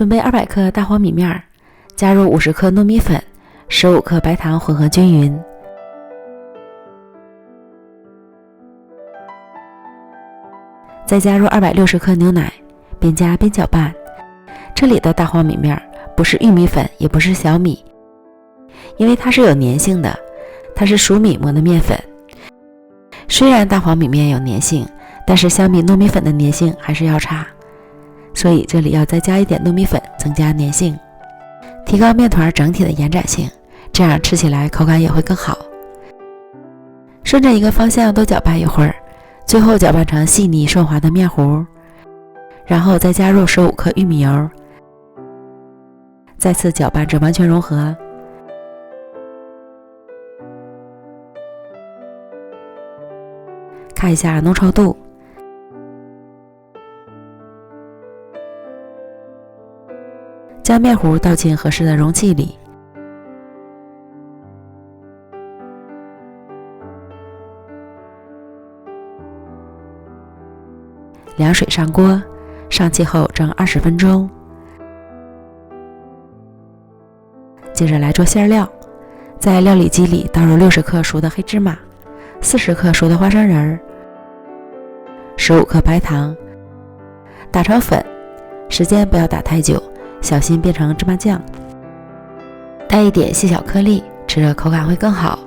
准备200克大黄米面，加入50克糯米粉、15克白糖，混合均匀。再加入260克牛奶，边加边搅拌。这里的大黄米面不是玉米粉，也不是小米，因为它是有粘性的，它是熟米磨的面粉。虽然大黄米面有粘性，但是相比糯米粉的粘性还是要差，所以这里要再加一点糯米粉，增加粘性，提高面团整体的延展性，这样吃起来口感也会更好。顺着一个方向多搅拌一会儿，最后搅拌成细腻顺滑的面糊，然后再加入15克玉米油，再次搅拌至完全融合。看一下浓稠度，将面糊倒进合适的容器里，凉水上锅，上气后蒸20分钟。接着来做馅料，在料理机里倒入60克熟的黑芝麻、40克熟的花生仁，15克白糖，打成粉，时间不要打太久，小心变成芝麻酱。带一点细小颗粒，吃着口感会更好。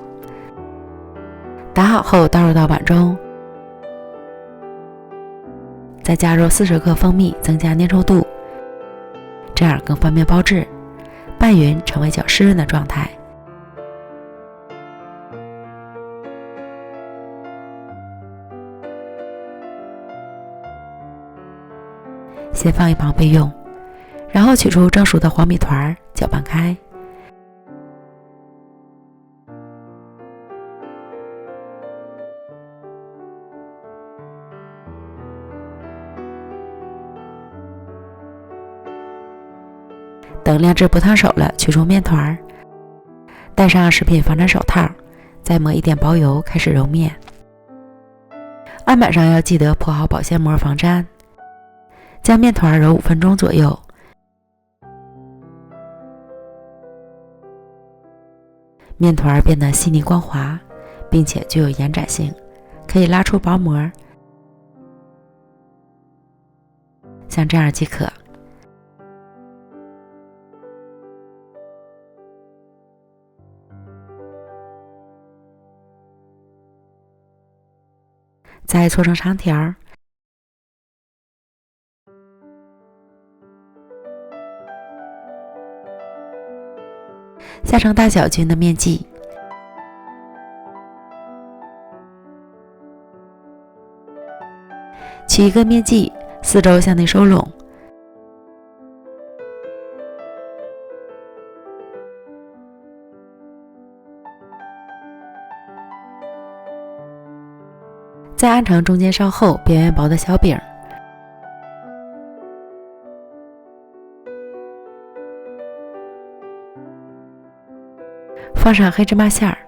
打好后倒入到碗中，再加入40克蜂蜜，增加粘稠度，这样更方便包制，拌匀成为较湿润的状态。先放一旁备用，然后取出蒸熟的黄米团，搅拌开。等晾至不烫手了，取出面团，戴上食品防尘手套，再抹一点薄油，开始揉面。案板上要记得铺好保鲜膜防粘。将面团揉5分钟左右，面团变得细腻光滑，并且具有延展性，可以拉出薄膜，像这样即可。再搓成长条，下成大小均的面剂，取一个面剂，四周向内收拢，再按成中间稍厚、边缘薄的小饼，放上黑芝麻馅儿，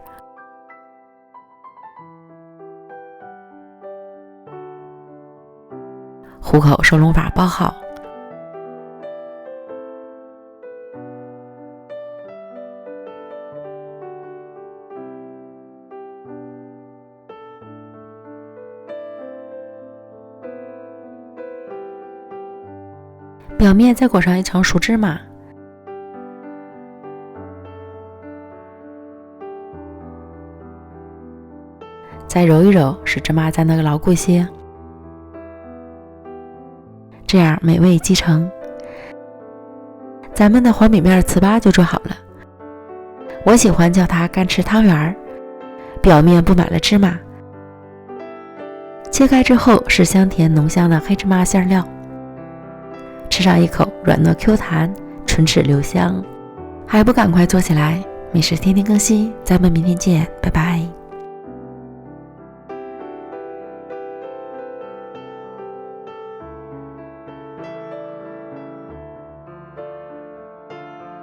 虎口收拢法包好。表面再裹上一层熟芝麻，再揉一揉，使芝麻粘得牢固些，这样美味即成。咱们的黄米面糍粑就做好了，我喜欢叫它干吃汤圆，表面布满了芝麻，切开之后是香甜浓香的黑芝麻馅料，吃上一口软糯 Q 弹，唇齿留香，还不赶快做起来！美食天天更新，咱们明天见，拜拜。